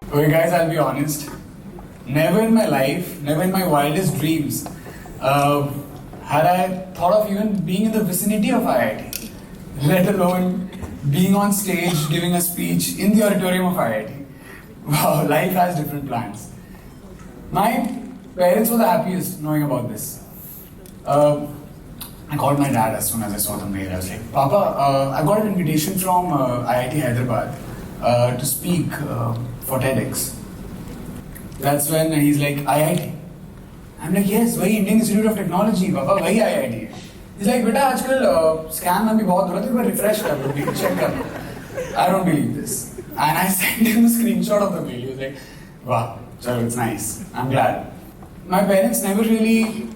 Okay guys, I'll be honest. Never in my life, never in my wildest dreams, had I thought of even being in the vicinity of IIT, let alone being on stage giving a speech in the auditorium of IIT. Wow, life has different plans. My parents were the happiest knowing about this. I called my dad as soon as I saw the mail. I was like, Papa, I got an invitation from IIT Hyderabad to speak for TEDx. That's when he's like, IIT. I'm like, yes, वही Indian Institute of Technology, Papa, वही IIT है. He's like, बेटा आजकल scam में भी बहुत हो रहा है, तो एक बार refresh कर लो, check कर लो. I don't believe this. And I sent him a screenshot of the mail. He was like, wow, so it's nice. I'm glad. My parents never really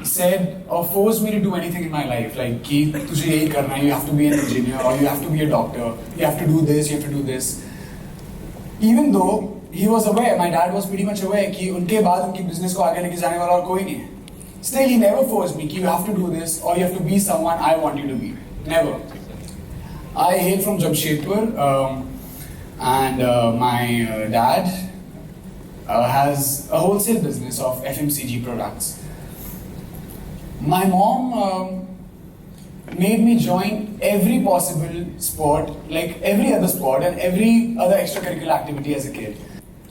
said or forced me to do anything in my life. Like, कि तुझे यही करना है, you have to be an engineer or you have to be a doctor. You have to do this, you have to do this. Even though he was aware, my dad was pretty much aware कि उनके बाद उनकी business को आगे लेके जाने वाला और कोई नहीं है. Still, he never forced me कि you have to do this or you have to be someone I want you to be. Never. I hail from Jamshedpur, and my dad has a wholesale business of FMCG products. My mom made me join every possible sport, like every other sport and every other extracurricular activity as a kid.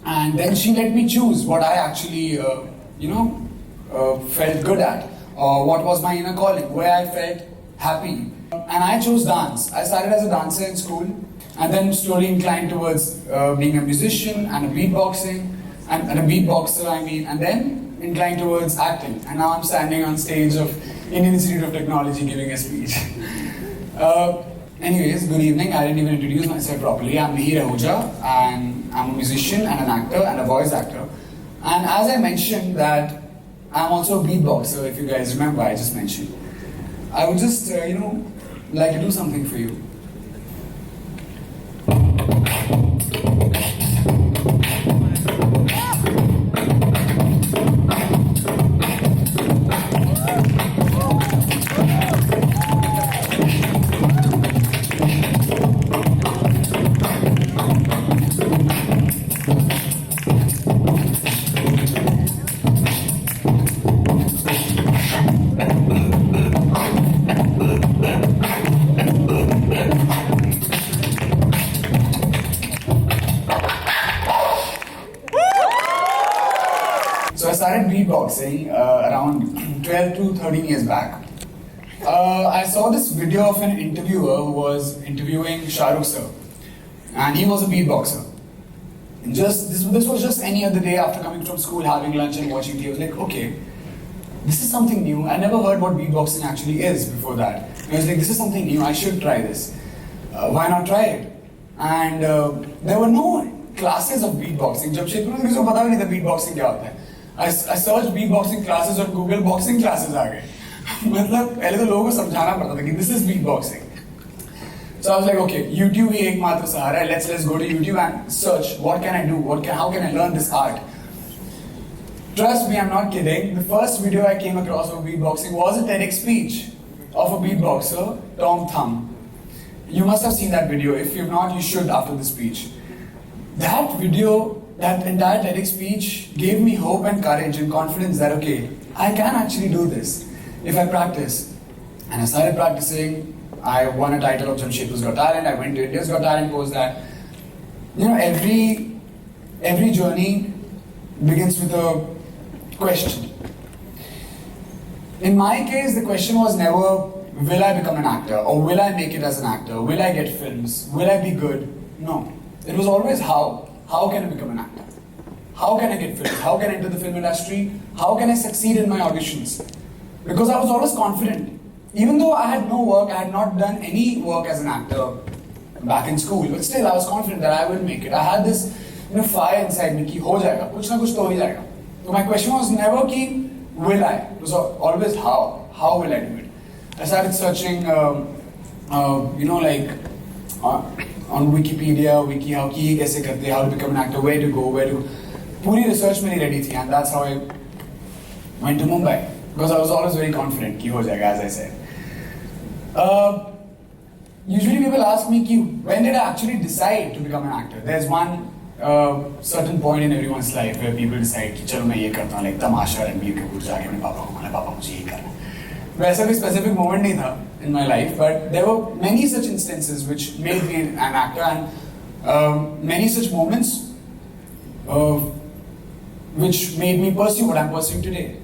And then she let me choose what I actually, felt good at, or what was my inner calling, where I felt happy. And I chose dance. I started as a dancer in school, and then slowly inclined towards being a musician and a beatboxing, and a beatboxer, and then inclined towards acting. And now I'm standing on stage of Indian Institute of Technology giving a speech. Anyways, good evening. I didn't even introduce myself properly. I'm Mihir Ahuja, and I'm a musician and an actor and a voice actor. And as I mentioned that I'm also a beatboxer, if you guys remember, I just mentioned. I would just, like to do something for you. So I started beatboxing around 12 to 13 years back. I saw this video of an interviewer who was interviewing Shah Rukh sir, and he was a beatboxer. And this was just any other day after coming from school, having lunch and watching TV. I was like, okay, this is something new. I never heard what beatboxing actually is before that. And I was like, this is something new. I should try this. Why not try it? And there were no classes of beatboxing. Jamshedpur में किसी को पता भी नहीं था beatboxing क्या होता है. I searched beatboxing classes और Google boxing classes आ गए. मतलब पहले तो लोगों को समझाना पड़ता था कि this is beatboxing. So I was like, okay, YouTube ही एकमात्र सहारा है. Let's go to YouTube and search. What can I do? How can I learn this art? Trust me, I'm not kidding. The first video I came across of beatboxing was a TEDx speech of a beatboxer, Tom Thumb. You must have seen that video. If you've not, you should after the speech. That video, that entire TEDx speech gave me hope and courage and confidence that, okay, I can actually do this if I practice. And I started practicing. I won a title of Jamshedpur's Got Talent. I went to India's Got Talent post that. Every journey begins with a question. In my case, the question was never, will I become an actor? Or will I make it as an actor? Will I get films? Will I be good? No. It was always how. How can I become an actor? How can I get films? How can I enter the film industry? How can I succeed in my auditions? Because I was always confident. Even though I had no work, I had not done any work as an actor back in school, but still I was confident that I will make it. I had this fire inside me कि हो जाएगा, कुछ ना कुछ तो हो ही जाएगा. So my question was never कि will I? It was always how. How will I do it? I started searching, on Wikipedia, WikiHow, कि ये कैसे करते, how to become an actor, where to go, पूरी research मेरी ready थी, and that's how I went to Mumbai. Because I was always very confident कि हो जाएगा, as I said. Usually people ask me, when did I actually decide to become an actor? There's one certain point in everyone's life where people decide कि चलो मैं ये करता हूँ, like तमाशा रणबीर कपूर जाके अपने पापा को बोला पापा मुझे ये करना है। वैसा कोई specific moment नहीं था in my life, but there were many such instances which made me an actor, and many such moments which made me pursue what I'm pursuing today.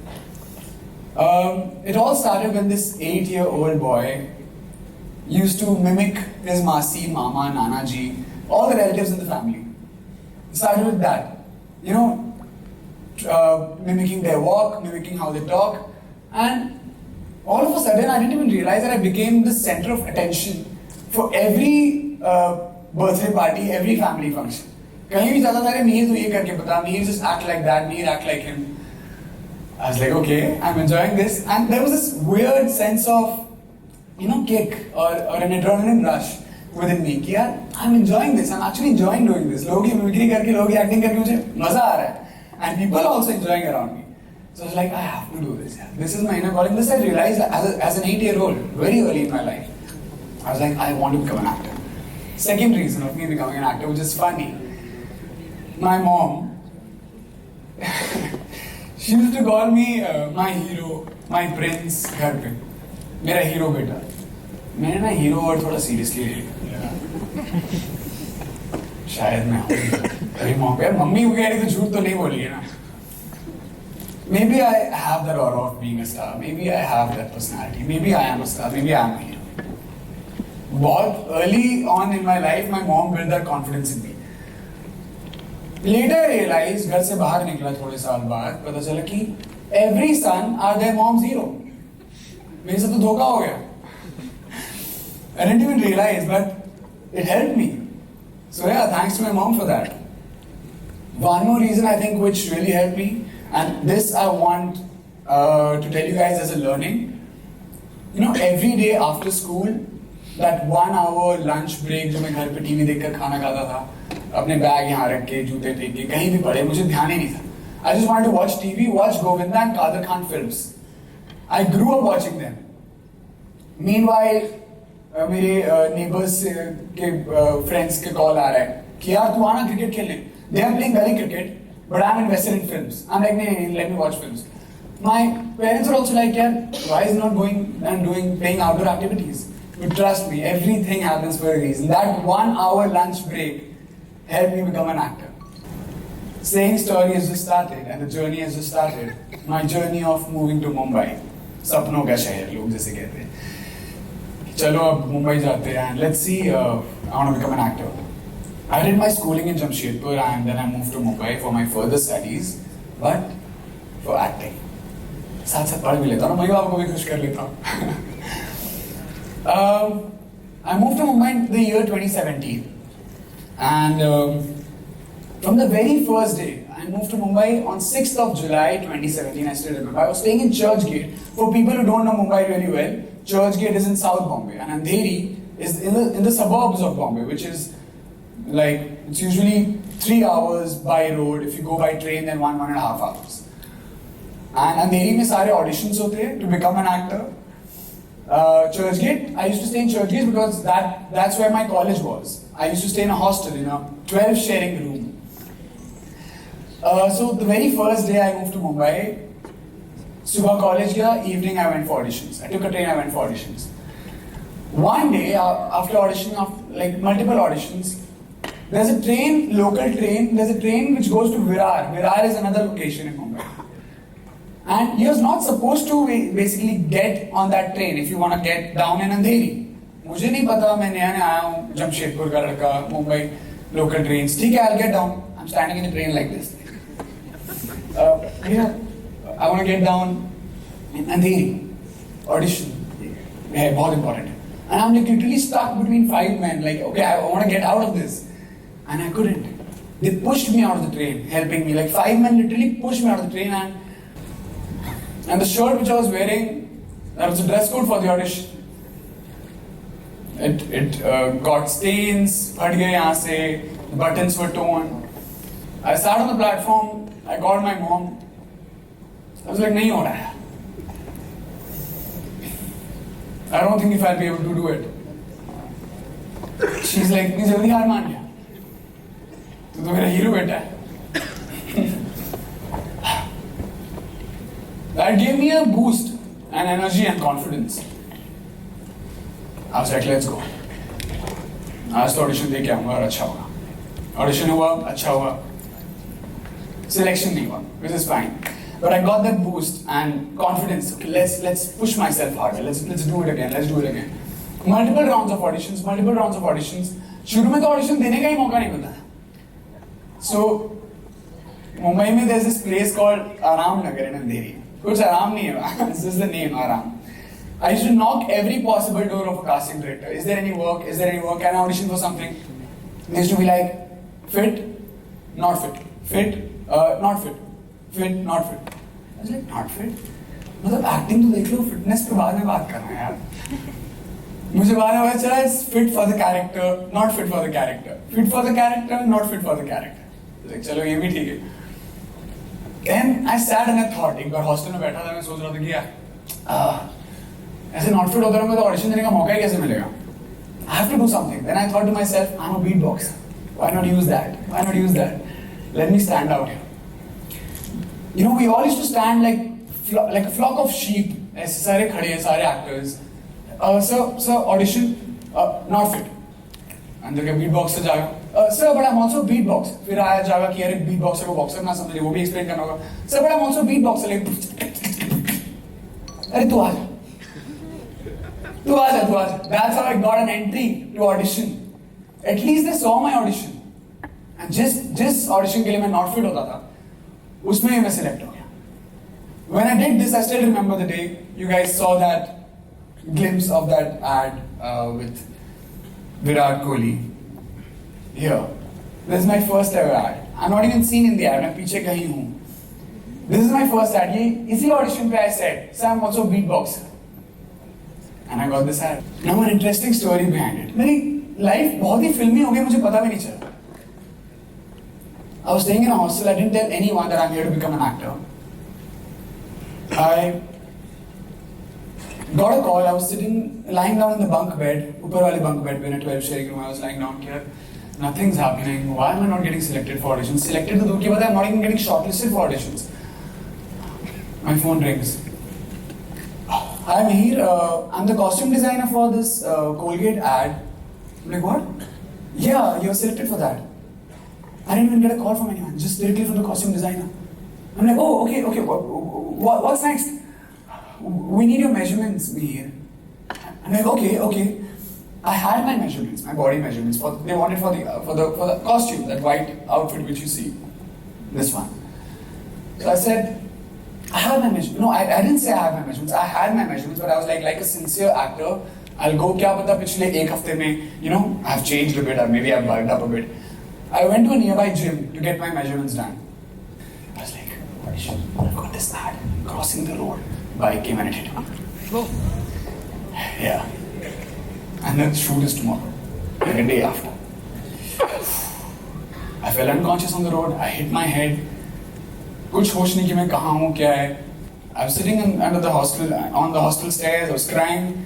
It all started when this 8-year-old boy used to mimic his Masi, Mama, Nana ji, all the relatives in the family. It started with that, you know, mimicking their walk, mimicking how they talk, and all of a sudden I didn't even realize that I became the center of attention for every birthday party, every family function. कहीं भी जाता था अरे मीर तो ये करके बता, Mir just act like that, Mir act like him. I was like, okay, I'm enjoying this, and there was this weird sense of, you know, kick or an adrenaline rush within me कि यार I'm enjoying this, I'm actually enjoying doing this. लोग ये mimicry करके, लोग ये acting करके मुझे मजा आ रहा है, and people also enjoying around me. So I was like, I have to do this. Yeah. This is my inner calling. This I realized as an 8-year-old, very early in my life. I was like, I want to become an actor. Second reason of me becoming an actor, which is funny. My mom, she used to call me my hero, my prince, घर पे मेरा hero बेटा. मैंने ना hero word थोड़ा seriously ले लिया. शायद मैं अरे मॉम यार मम्मी को कह रही तो झूठ तो नहीं बोली है ना. Maybe I have that aura of being a star. Maybe I have that personality. Maybe I am a star. Maybe I am a hero. But early on in my life, my mom built that confidence in me. Later I realized, घर से बाहर निकला थोड़े साल बाद, पता चला कि every son are their mom's hero. मेरे से तो धोखा हो गया. I didn't even realize, but it helped me. So yeah, thanks to my mom for that. One more reason I think which really helped me, and this I want to tell you guys as a learning. You know, every day after school, that 1 hour lunch break जो मैं घर पे TV देखकर खाना खाता था, अपने bag यहाँ रख के, जूते फेंक के, कहीं भी पड़े, मुझे ध्यान ही नहीं था. I just wanted to watch TV, watch Govinda and Kader Khan films. I grew up watching them. Meanwhile, मेरे neighbors के friends के call आ रहा है कि यार तू आना क्रिकेट खेलने. They are playing gully cricket, but I'm invested in films. I'm like, नहीं, let me watch films. My parents are also like, yeah, why is he not going and playing outdoor activities? But trust me, everything happens for a reason. That 1 hour lunch break helped me become an actor. Saying story has just started, and the journey has just started. My journey of moving to Mumbai. सपनों का शहर लोग जैसे कहते हैं. चलो अब मुंबई जाते हैं, and let's see. I want to become an actor. I did my schooling in Jamshedpur, and then I moved to Mumbai for my further studies, but for acting. साथ साथ पढ़ भी लेता हूँ, मम्मी पापा को भी खुश कर लेता हूँ. I moved to Mumbai in the year 2017, and from the very first day, I moved to Mumbai on 6th of July 2017. I still remember. I was staying in Churchgate. For people who don't know Mumbai really well, Churchgate is in South Bombay, and Andheri is in the suburbs of Bombay, which is like it's usually 3 hours by road. If you go by train, then 1.5 hours. And Andheri में सारे auditions होते हैं to become an actor. Churchgate, I used to stay in Churchgate because that's where my college was. I used to stay in a hostel, in a 12 sharing room. So the very first day I moved to Mumbai, सुबह college गया, evening I went for auditions. I took a train, I went for auditions. One day after auditioning, after like multiple auditions, there's a train, there's a train which goes to Virar. Virar is another location in Mumbai. And you're not supposed to basically get on that train if you want to get down in Andheri. मुझे नहीं पता, मैं नया आया हूँ, जमशेदपुर का लड़का, Mumbai local trains. ठीक है, I'll get down. I'm standing in the train like this. I want to get down in Andheri. Audition. Yeah, बहुत important. And I'm like literally stuck between 5 men. Like, okay, I want to get out of this. And I couldn't. They pushed me out of the train, helping me. Like 5 men literally pushed me out of the train, and the shirt which I was wearing, that was the dress code for the audition. It got stains, फट गए यहाँ से, the buttons were torn. I sat on the platform, I called my mom. I was like, नहीं हो रहा है. I don't think if I'll be able to do it. She's like, नहीं जल्दी हार मान लिया. तू तो मेरा हीरो बेटा है. That gave me a boost and energy and confidence. I was like, let's go. आज तो ऑडिशन दे के आऊँगा और अच्छा होगा. ऑडिशन हुआ, अच्छा हुआ. Selection नहीं हुआ, which is fine. But I got that boost and confidence. Okay, let's push myself harder. Let's do it again. Let's do it again. Multiple rounds of auditions. शुरू में तो ऑडिशन देने का ही मौका नहीं मिलता. So मुंबई में there's this place called आराम नगर in Andheri. कुछ आराम नहीं है. This is the name, आराम. I used to knock every possible door of a casting director. Is there any work? Is there any work? Can I audition for something? They used to be like, fit, not fit, fit, not fit, fit, not fit. I was like, not fit? मतलब acting तो देख लो, fitness पे बाद में बात करना है यार. मुझे बाद में पता चला it's fit for the character, not fit for the character, fit for the character, not fit for the character. like चलो ये भी ठीक है. Then I sat and I thought, एक बार हॉस्टल में बैठा था, मैं सोच रहा था कि यार ऐसे नॉट फिट होता रहूंगा तो ऑडिशन देने का मौका ही कैसे मिलेगा. I have to do something. Then I thought to myself, I'm a beatboxer. Why not use that? Why not use that? Let me stand out here. You know, we all used to stand like a flock of sheep. ऐसे सारे खड़े हैं, सारे actors. Sir, audition, not fit. अंदर का beatboxer जाएगा. Sir, but I'm also beatboxer. फिर आया जाएगा कि यार beatboxer को boxer ना समझे, वो भी explain करना होगा. Sir, but I'm also beatboxer. अरे तू आ जा. That's how I got an entry to audition. At least they saw my audition. And जिस audition के लिए मैं not fit होता था, उसमें ही मैं select हो गया. When I did this, I still remember the day. You guys saw that glimpse of that ad with Virat Kohli. Here. This is my first ever ad. I'm not even seen in the ad. मैं पीछे कहीं हूँ. This is my first ad. ये इसी audition पे I said, "Sir, I'm also beatboxer." And I got this ad. Now an interesting story behind it. मेरी life बहुत ही फिल्मी हो गई, मुझे पता भी नहीं चला. I was staying in a hostel. I didn't tell anyone that I'm here to become an actor. I got a call. I was lying down in the bunk bed, ऊपर वाले bunk bed पे, in a 12 sharing room. I was lying down here. Nothing's happening. Why am I not getting selected for auditions? Selected तो दूर की बात है, I'm not even getting shortlisted for auditions. My phone rings. Hi Mihir, I'm the costume designer for this Colgate ad. I'm like, what? Yeah, you're selected for that. I didn't even get a call from anyone, just directly from the costume designer. I'm like, oh, okay, what's next? We need your measurements, Mihir. I'm like, okay. I had my measurements, my body measurements. They wanted for the costume, that white outfit which you see, this one. So I said, I have my measurements. No, I didn't say I have my measurements. I had my measurements, but I was like a sincere actor. I'll go, क्या पता पिछले एक हफ्ते में, I've changed a bit, or maybe I've bulked up a bit. I went to a nearby gym to get my measurements done. I was like, audition, I've got this ad, crossing the road. Bike came and it hit me. Oh. Yeah. And then the shoot is tomorrow, like a day after. I fell unconscious on the road. I hit my head. कुछ होश नहीं कि मैं कहाँ हूँ, क्या है. I was sitting under the hostel, on the hostel stairs. I was crying.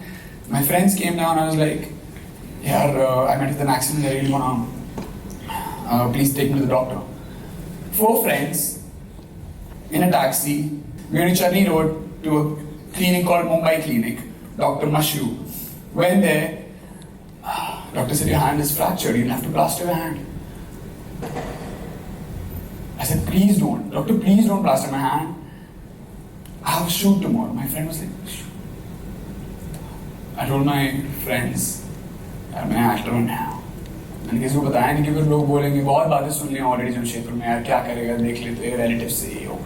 My friends came down. I was like, "Yaar, I met with an accident. I really wanna. Please take me to the doctor." 4 friends in a taxi. We went to Charni Road to a clinic called Mumbai Clinic. Dr. Mashu. Went there. Doctor said, "Your hand is fractured. You'll have to plaster your hand." I said, "Please don't. Doctor, please don't plaster my hand. I have a shoot tomorrow." My friend was like, "Shoot." I told my friends, "यार मैं actor हूँ now." मैंने किसी को बताया नहीं कि फिर लोग बोलेंगे, बहुत बातें सुन ली ऑलरेडी जमशेदपुर में, यार क्या करेगा, देख लेते रिलेटिव से ही हो.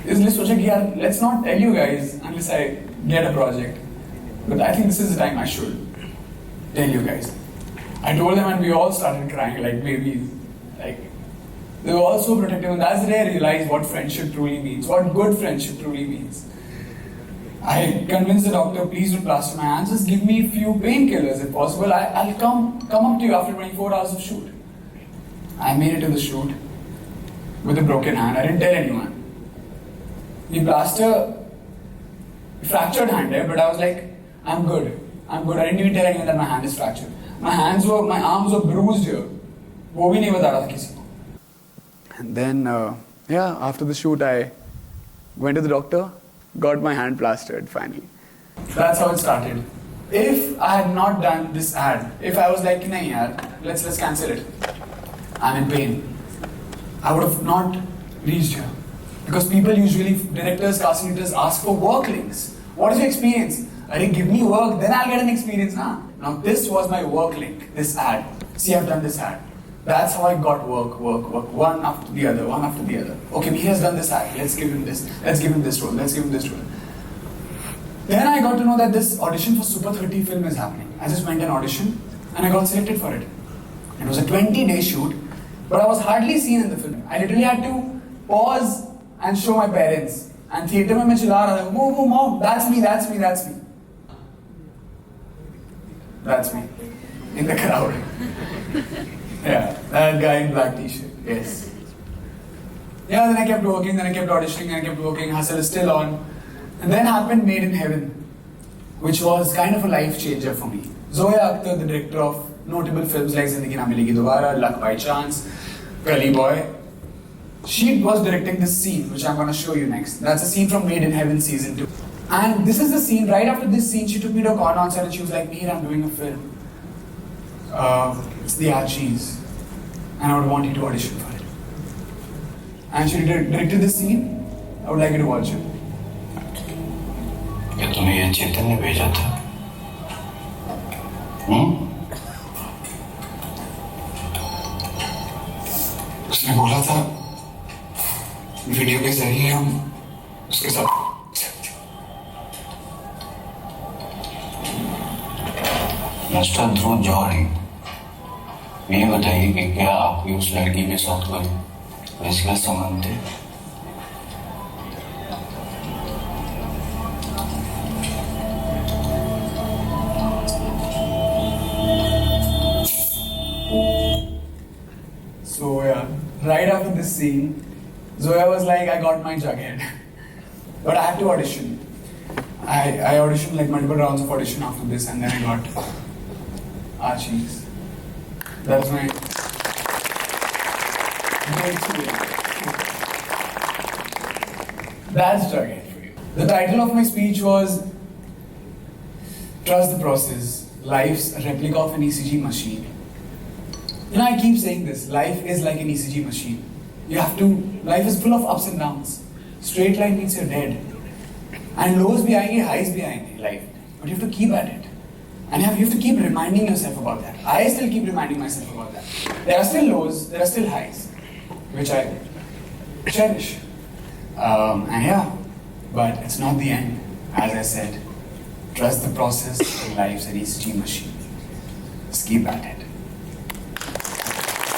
इसलिए सोचा कि यार let's not tell you guys unless I get a project. But I think this is the time I should tell you guys. I told them and we all started crying like babies. Like, they were all so protective, and that's where I realized what friendship truly means, what good friendship truly means. I convinced the doctor, "Please don't plaster my hands, just give me a few painkillers if possible. I'll come up to you after 24 hours of shoot." I made it to the shoot with a broken hand. I didn't tell anyone. The plaster, fractured hand, but I was like, I'm good. I didn't even tell anyone that my hand is fractured. My arms were bruised here. वो भी नहीं बता रहा था किसी को. And then, after the shoot, I went to the doctor, got my hand plastered finally. That's how it started. If I had not done this ad, if I was like, nahi yaar, let's cancel it, I'm in pain, I would have not reached here. Because people usually, directors, casting directors ask for work links. What is your experience? Give me work, then I'll get an experience. Now this was my work link, this ad. See, I've done this ad. That's how I got work, one after the other. Okay, he has done this ad, let's give him this role. Then I got to know that this audition for Super 30 film is happening. I just went and auditioned and I got selected for it. It was a 20-day shoot, but I was hardly seen in the film. I literally had to pause and show my parents. And theatre mein main chila raha tha, mom, that's me. That's me. In the crowd. Yeah, that guy in black t-shirt, yes. Yeah, then I kept working, then I kept auditioning, I kept working, hustle is still on. And then happened Made in Heaven, which was kind of a life changer for me. Zoya Akhtar, the director of notable films like Zindagi Na Milegi Dobara, Luck by Chance, Gully Boy, she was directing this scene, which I'm going to show you next. That's a scene from Made in Heaven season 2. And this is the scene, right after this scene, she took me to a corner outside and she was like, Mihir, I'm doing a film. It's the Archies. And I would want you to audition for it. And she directed this scene. I would like you to watch it. क्या तुम्हें ये चेतन ने भेजा था? उसने बोला था video के जरिए हम उसके साथ मिस्टर ध्रुव जौहरी, ये बताइए कि क्या आपकी उस लड़की के साथ कोई वैसा संबंध थे? So yeah, right after this scene, Zoya was like, I got my Jughead. But I had to audition. I auditioned like multiple rounds of audition after this and then I got Archies. That was my great experience. That's Jughead for you. The title of my speech was Trust the Process, Life's Replica of an ECG Machine. You know, I keep saying this, life is like an ECG machine. Life is full of ups and downs. Straight line means you're dead. And lows bhi aayenge, highs bhi aayenge, life. But you have to keep at it. And you have to keep reminding yourself about that. I still keep reminding myself about that. There are still lows, there are still highs, which I cherish. But it's not the end. As I said, trust the process, life's an ECG machine. Just keep at it.